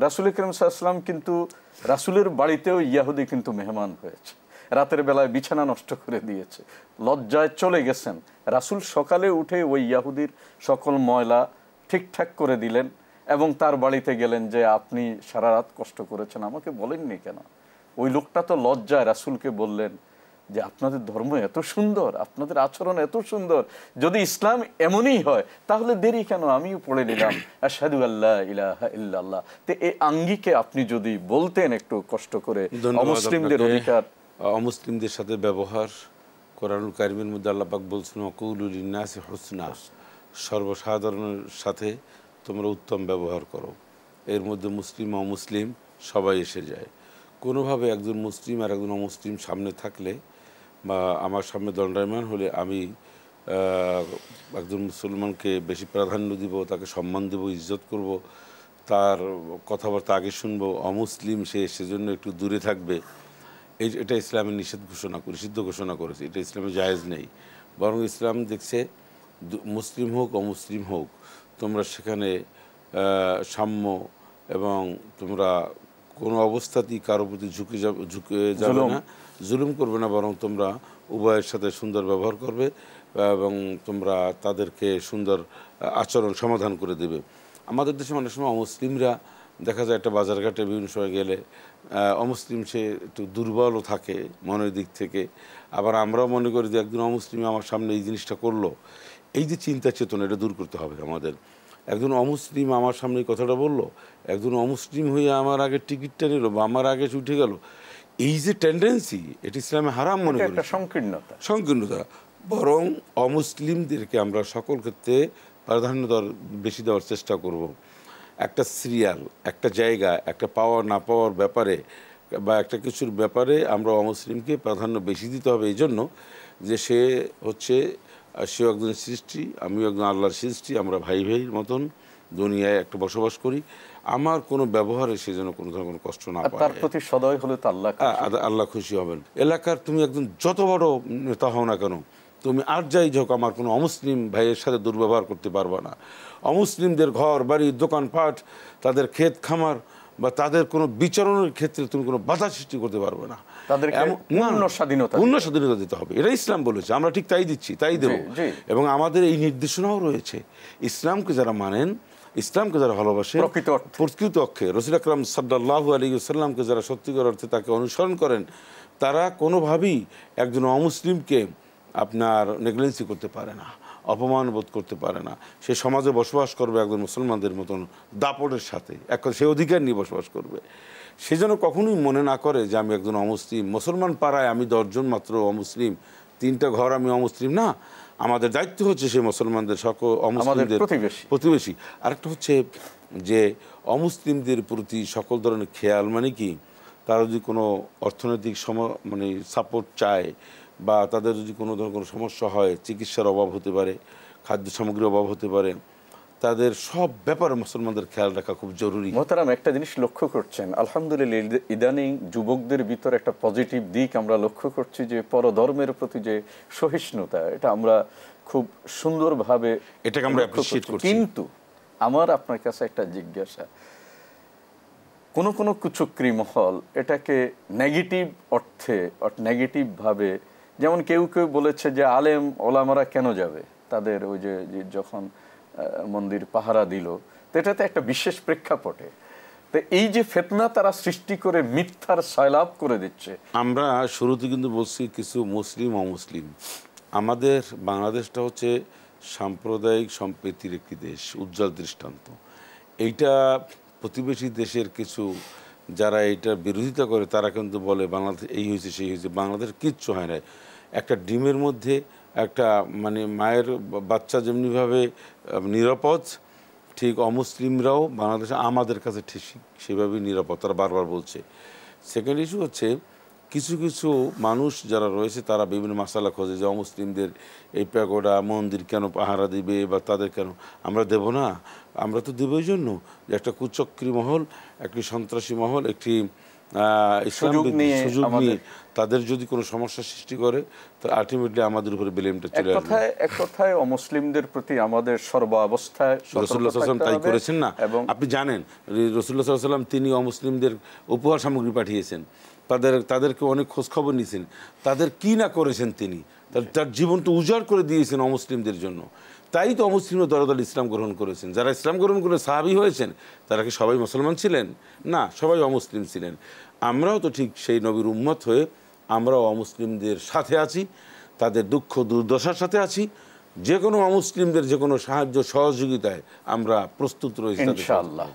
রাসূল করিম সাল্লাল্লাহু আলাইহি ওয়াসাল্লাম কিন্তু রাসূলের বাড়িতেও ইহুদি কিন্তু মেহমান হয়েছে, রাতের বেলায় বিছানা নষ্ট করে দিয়েছে, লজ্জায় চলে গেছেন। রাসূল সকালে উঠে ওই ইহুদির সকল ময়লা ঠিকঠাক করে দিলেন এবং তার বাড়িতে গেলেন যে আপনি সারা রাত কষ্ট করেছেন, আমাকে বলেননি কেন? ওই লোকটা তো লজ্জায় রাসূলকে বললেন যে আপনাদের ধর্ম এত সুন্দর, আপনাদের আচরণ এত সুন্দর, যদি ইসলাম এমনই হয় তাহলে দেরি কেন, আমিও পড়ে নিলাম আশহাদু আল্লা ইলাহা ইল্লাল্লাহ। তো এই আঙ্গিকে আপনি যদি বলতেন একটু কষ্ট করে অমুসলিমদের অধিকার। অমুসলিমদের সাথে ব্যবহার, কোরআনুল কারীমের মধ্যে আল্লাহ পাক বলছেন ওয়াকুলু লিন্নাসি হুসনা, সর্বসাধারণের সাথে তোমরা উত্তম ব্যবহার করো। এর মধ্যে মুসলিম অমুসলিম সবাই এসে যায়। কোনোভাবে একজন মুসলিম আর একজন অমুসলিম সামনে থাকলে বা আমার সামনে দণ্ডায়মান হলে আমি একজন মুসলমানকে বেশি প্রাধান্য দিব, তাকে সম্মান দেব, ইজ্জত করব, তার কথাবার্তা আগে শুনবো। অমুসলিম সেজন্য একটু দূরে থাকবে। এটা ইসলামের নিষিদ্ধ ঘোষণা করেছে। এটা ইসলামে জায়েজ নেই। বরং ইসলাম দেখছে মুসলিম হোক অমুসলিম হোক তোমরা সেখানে সাম্য এবং তোমরা কোনো অবস্থাতেই কারো প্রতি ঝুঁকে যাবে না, জুলুম করবে না, বরং তোমরা উভয়ের সাথে সুন্দর ব্যবহার করবে এবং তোমরা তাদেরকে সুন্দর আচরণ সমাধান করে দেবে। আমাদের দেশে অনেক সময় অমুসলিমরা দেখা যায় একটা বাজারঘাটে বিভিন্ন সময় গেলে অমুসলিম সে একটু দুর্বলও থাকে মনের দিক থেকে। আবার আমরাও মনে করি যে একজন অমুসলিম আমার সামনে এই জিনিসটা করলো, এই যে চিন্তা চেতনা এটা দূর করতে হবে আমাদের। একজন অমুসলিম আমার সামনে এই কথাটা বললো, একজন অমুসলিম হয়ে আমার আগে টিকিটটা নিল বা আমার আগে উঠে গেল, এই যে টেন্ডেন্সি এটা ইসলামে হারাম মনে করি, সংকীর্ণতা। বরং অমুসলিমদেরকে আমরা সকল ক্ষেত্রে প্রাধান্য বেশি দেওয়ার চেষ্টা করব। একটা সিরিয়াল, একটা জায়গা, একটা পাওয়ার না পাওয়ার ব্যাপারে বা একটা কিছুর ব্যাপারে আমরা অমুসলিমকে প্রাধান্য বেশি দিতে হবে। এই জন্য যে সেও একজন সৃষ্টি, আমিও একজন আল্লাহর সৃষ্টি, আমরা ভাই ভাইয়ের মতন দুনিয়ায় একটা বসবাস করি। আমার কোনো ব্যবহারে সে যেন কোনো ধরনের কষ্ট না পায়, তার প্রতি সদয় হলে তো আল্লাহ খুশি হবেন। এলাকার তুমি একজন যত বড় নেতা হও না কেন, তুমি আর যাই হোক আমার কোনো অমুসলিম ভাইয়ের সাথে দুর্ব্যবহার করতে পারবে না। অমুসলিমদের ঘর বাড়ি দোকানপাট, তাদের ক্ষেত খামার বা তাদের কোনো বিচরণের ক্ষেত্রে তুমি কোনো বাধা সৃষ্টি করতে পারবে না। পূর্ণ স্বাধীনতা দিতে হবে, এটা ইসলাম বলেছে। আমরা ঠিক তাই দিচ্ছি, তাই দেব। এবং আমাদের এই নির্দেশনাও রয়েছে। ইসলামকে যারা মানেন, ইসলামকে যারা ভালোবাসে প্রকৃত অর্থে, রাসূল আকরাম সাল্লাল্লাহু আলাইহি ওয়াসাল্লামকে যারা সত্যিকার অর্থে তাকে অনুসরণ করেন, তারা কোনোভাবেই একজন অমুসলিমকে আপনার নেগলেন্সি করতে পারে না, অপমান বোধ করতে পারে না। সে সমাজে বসবাস করবে একজন মুসলমানদের মতন দাপটের সাথে, সে অধিকার নিয়ে বসবাস করবে। সে যেন কখনোই মনে না করে যে আমি একজন অমুসলিম, মুসলমান পাড়ায় আমি 10 জন মাত্র অমুসলিম, 3টা ঘর আমি অমুসলিম না। আমাদের দায়িত্ব হচ্ছে সেই মুসলমানদের সকল অমুসলিমদের প্রতিবেশী। আরেকটা হচ্ছে যে অমুসলিমদের প্রতি সকল ধরনের খেয়াল, মানে কি তারা যদি কোনো অর্থনৈতিক সাপোর্ট চায় বা তাদের যদি কোনো ধরনের কোনো সমস্যা হয়, চিকিৎসার অভাব হতে পারে, খাদ্য সামগ্রীর অভাব হতে পারে, তাদের সব ব্যাপারে মুসলমানদের খেয়াল রাখা খুব জরুরি। মোহতারাম, একটা জিনিস লক্ষ্য করছেন, আলহামদুলিল্লাহ ইদানিং যুবকদের ভিতর একটা পজিটিভ দিক আমরা লক্ষ্য করছি যে পরধর্মের প্রতি যে সহিষ্ণুতা, এটা আমরা খুব সুন্দরভাবে এটাকে আমরা অ্যাপ্রিশিয়েট করছি। কিন্তু আমার আপনার কাছে একটা জিজ্ঞাসা, কোন কোন কুচক্রী মহল এটাকে নেগেটিভ অর্থে, নেগেটিভভাবে, যেমন কেউ কেউ বলেছে যে আলেম ওলামারা কেন যাবে, তাদের ওই যে যখন মন্দির পাহারা দিল, তো এটাতে একটা বিশেষ প্রেক্ষাপটে। তো এই যে ফিতনা তারা সৃষ্টি করে মিথ্যার সয়লাব করে দিচ্ছে। আমরা শুরুতে কিন্তু বলছি কিছু মুসলিম অমুসলিম। আমাদের বাংলাদেশটা হচ্ছে সাম্প্রদায়িক সম্প্রীতির একটি দেশ, উজ্জ্বল দৃষ্টান্ত। এইটা প্রতিবেশী দেশের কিছু যারা এইটার বিরোধিতা করে তারা কিন্তু বলে বাংলাদেশ এই হয়েছে সেই হয়েছে। বাংলাদেশ কিচ্ছু হয় না। একটা ডিমের মধ্যে একটা মায়ের বাচ্চা যেমনিভাবে নিরাপদ, ঠিক অমুসলিমরাও বাংলাদেশে আমাদের কাছে ঠিক সেভাবেই নিরাপদ, তারা বারবার বলছে। সেকেন্ড ইস্যু হচ্ছে কিছু কিছু মানুষ যারা রয়েছে তারা বিভিন্ন মাসালা খোঁজে যে অমুসলিমদের এই প্যাগোডা মন্দির কেন পাহারা দিবে বা তাদের কেন আমরা দেব না। আমরা তো দেব এই জন্য যে একটা কুচক্রী মহল, একটি সন্ত্রাসী মহল, একটি ইসলাম সুযোগ নিয়ে তাদের যদি কোনো সমস্যা সৃষ্টি করে তো আলটিমেটলি আমাদের উপরে ব্লেমটা চলে আসবে। এক কথায় অমুসলিমদের প্রতি আমাদের সর্বাবস্থায় রাসূলুল্লাহ সাল্লাল্লাহু আলাইহি ওয়াসাল্লাম তাই করেছেন না? এবং আপনি জানেন রাসূলুল্লাহ সাল্লাল্লাহু আলাইহি ওয়াসাল্লাম তিনি অমুসলিমদের উপহার সামগ্রী পাঠিয়েছেন, তাদেরকে অনেক খোঁজ খবর নিয়েছেন, তাদের কি না করেছেন তিনি, তার জীবনটা উজাড় করে দিয়েছেন অমুসলিমদের জন্য। তাই তো অমুসলিমরা দরদল ইসলাম গ্রহণ করেছেন। যারা ইসলাম গ্রহণ করে সাহাবী হয়েছেন তারা কি সবাই মুসলমান ছিলেন? না, সবাই অমুসলিম ছিলেন। আমরাও তো ঠিক সেই নবীর উম্মত হয়ে আমরাও অমুসলিমদের সাথে আছি, তাদের দুঃখ দুর্দশার সাথে আছি। যে কোনো অমুসলিমদের যে কোনো সাহায্য সহযোগিতায় আমরা প্রস্তুত রয়েছি ইনশাআল্লাহ।